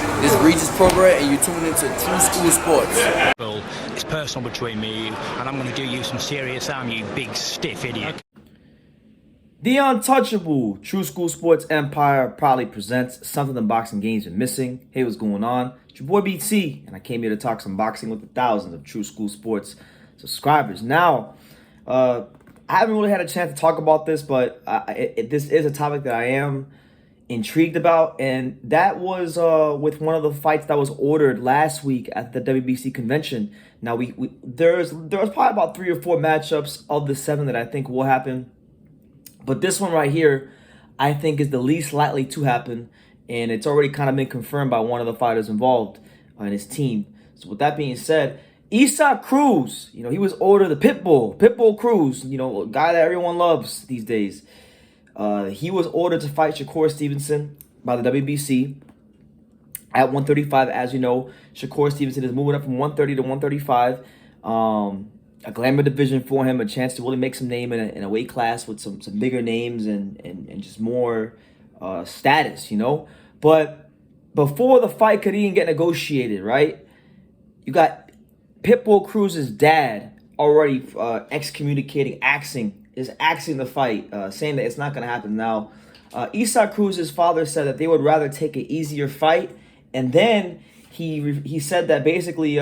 This is Regis Program, and you're tuning into True School Sports. It's personal between me and you, and I'm going to do you some serious harm, you big stiff idiot. The untouchable True School Sports Empire proudly presents something the boxing games are missing. Hey, what's going on? It's your boy BT, and I came here to talk some boxing with the thousands of True School Sports subscribers. Now, I haven't really had a chance to talk about this, but this is a topic that I am intrigued about, and that was with one of the fights that was ordered last week at the WBC convention. Now, there was probably about 3 or 4 matchups of the 7 that I think will happen. But this one right here, I think is the least likely to happen, and it's already kind of been confirmed by one of the fighters involved in his team. So with that being said, Cruz, he was ordered the Pitbull Cruz, a guy that everyone loves these days. He was ordered to fight Shakur Stevenson by the WBC at 135. As you know, Shakur Stevenson is moving up from 130 to 135. A glamour division for him, a chance to really make some name in a weight class with some bigger names and just more status, But before the fight could even get negotiated, right, you got Pitbull Cruz's dad already axing the fight, saying that it's not going to happen. Now, Cruz's father said that they would rather take an easier fight, and then he said that basically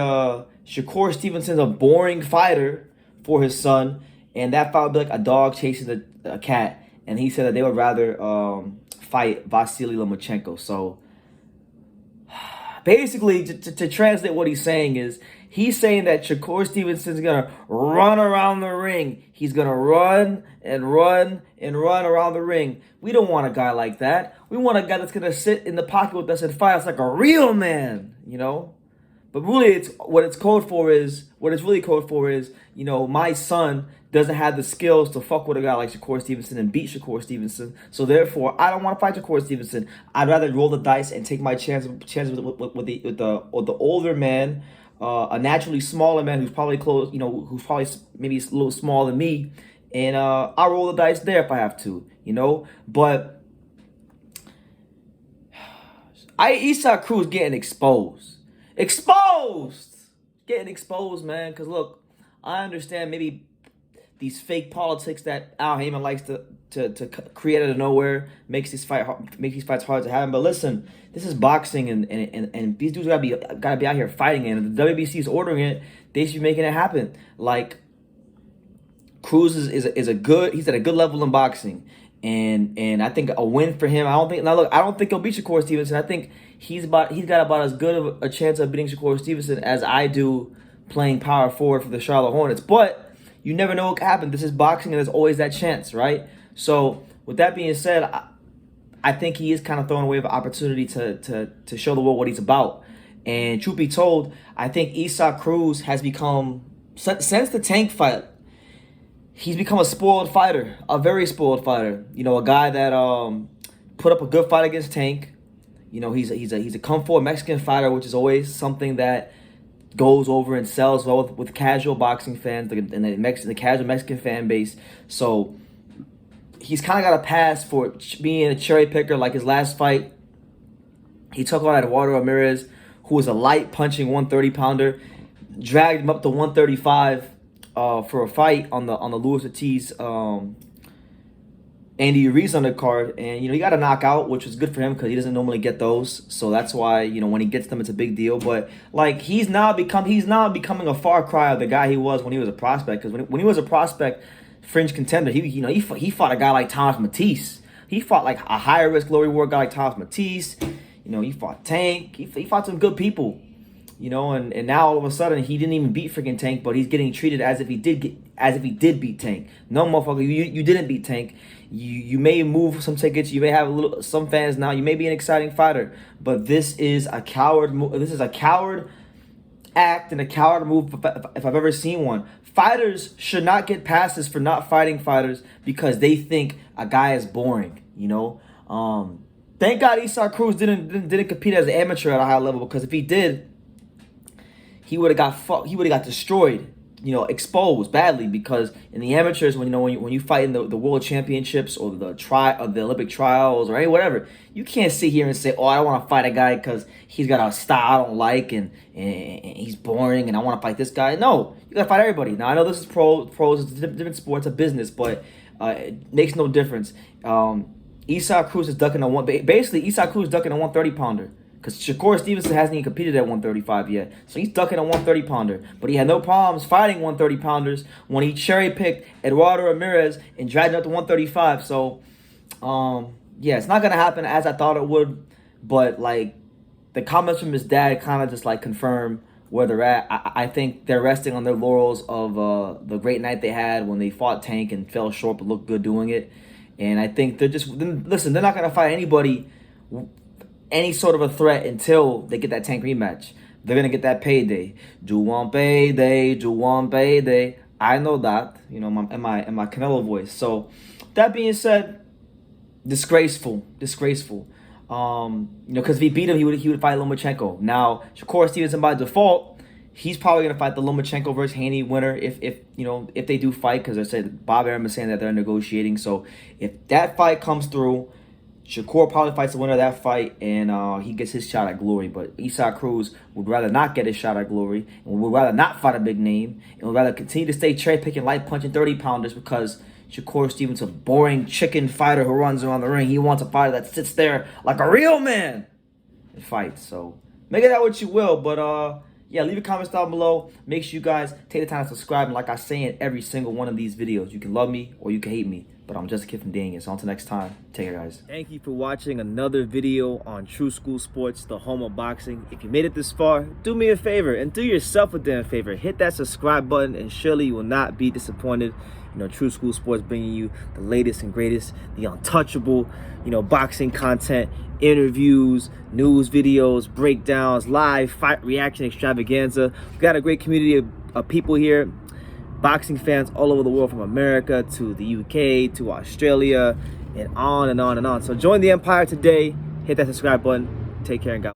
Shakur Stevenson's a boring fighter for his son, and that fight would be like a dog chasing a cat. And he said that they would rather fight Vasily Lomachenko. So basically, to translate what he's saying is, he's saying that Shakur Stevenson's going to run around the ring. He's going to run and run and run around the ring. We don't want a guy like that. We want a guy that's going to sit in the pocket with us and fight us like a real man, But really, what it's really code for is, my son doesn't have the skills to fuck with a guy like Shakur Stevenson and beat Shakur Stevenson. So therefore, I don't want to fight Shakur Stevenson. I'd rather roll the dice and take my chances with the older man, a naturally smaller man who's probably close, who's probably maybe a little smaller than me, and I'll roll the dice there if I have to, But Cruz getting exposed. Getting exposed, man. Because look, I understand maybe these fake politics that Al Heyman likes to create out of nowhere makes these fights hard to happen. But listen, this is boxing, and these dudes gotta be out here fighting. And if the WBC is ordering it, they should be making it happen. Like, Cruz is a good. He's at a good level in boxing. And I think a win for him. I don't think he'll beat Shakur Stevenson. I think he's got about as good of a chance of beating Shakur Stevenson as I do playing power forward for the Charlotte Hornets. But you never know what can happen. This is boxing, and there's always that chance, right? So with that being said, I think he is kind of throwing away an opportunity to show the world what he's about. And truth be told, I think Cruz has become, since the Tank fight, he's become a spoiled fighter, a very spoiled fighter. A guy that put up a good fight against Tank. He's a Kung Fu Mexican fighter, which is always something that goes over and sells well with casual boxing fans and the casual Mexican fan base. So he's kind of got a pass for being a cherry picker. Like his last fight, he took on Eduardo Ramirez, who was a light punching 130-pounder, dragged him up to 135. For a fight on the Luis Ortiz, Andy Ruiz undercard, and he got a knockout, which was good for him because he doesn't normally get those. So that's why when he gets them, it's a big deal. But like he's now becoming a far cry of the guy he was when he was a prospect. Because when he was a prospect, fringe contender, he fought a guy like Thomas Matisse. He fought like a higher risk, low reward guy like Thomas Matisse. He fought Tank. He fought some good people. And now all of a sudden he didn't even beat freaking Tank, but he's getting treated as if he did beat Tank. No, motherfucker, you didn't beat Tank. You may move some tickets, you may have some fans now, you may be an exciting fighter, but this is a coward move. This is a coward act and a coward move if I've ever seen one. Fighters should not get passes for not fighting fighters because they think a guy is boring. Thank God Cruz didn't compete as an amateur at a high level, because if he did, he would have got destroyed exposed badly, because in the amateurs, when you fight in the world championships or the Olympic trials or whatever, you can't sit here and say, oh, I don't want to fight a guy because he's got a style I don't like and he's boring and I want to fight this guy. No, you gotta fight everybody. Now I know this is pros, it's a different sport, it's a business, but it makes no difference. Isaac Cruz is ducking a basically Isaac Cruz is ducking a 130 pounder. Because Shakur Stevenson hasn't even competed at 135 yet. So he's ducking a 130 pounder. But he had no problems fighting 130 pounders when he cherry picked Eduardo Ramirez and dragged him up to 135. So, yeah, it's not going to happen as I thought it would. But, like, the comments from his dad kind of just, like, confirm where they're at. I think they're resting on their laurels of the great night they had when they fought Tank and fell short but looked good doing it. And I think they're just, listen, they're not going to fight anybody, any sort of a threat, until they get that Tank rematch. They're going to get that payday. Do one payday, do one payday. I know that, in my Canelo voice. So, that being said, disgraceful. Because if he beat him, he would fight Lomachenko. Now, Shakur Stevenson by default, he's probably going to fight the Lomachenko versus Haney winner if they do fight, because I said Bob Arum is saying that they're negotiating. So, if that fight comes through, Shakur probably fights the winner of that fight, and he gets his shot at glory. But Isaac Cruz would rather not get his shot at glory, and would rather not fight a big name, and would rather continue to stay cherry-picking, light-punching 30-pounders, because Shakur Stevenson, a boring chicken fighter who runs around the ring. He wants a fighter that sits there like a real man and fights. So, make it out what you will, but yeah, leave your comments down below. Make sure you guys take the time to subscribe, and like I say in every single one of these videos, you can love me or you can hate me. But I'm just a kid from Dang It. So until next time, take care, guys. Thank you for watching another video on True School Sports, the home of boxing. If you made it this far, do me a favor and do yourself a damn favor. Hit that subscribe button, and surely you will not be disappointed. True School Sports bringing you the latest and greatest, the untouchable, boxing content, interviews, news videos, breakdowns, live fight reaction extravaganza. We've got a great community of people here. Boxing fans all over the world, from America to the UK to Australia, and on and on and on. So join the empire today. Hit that subscribe button. Take care and God.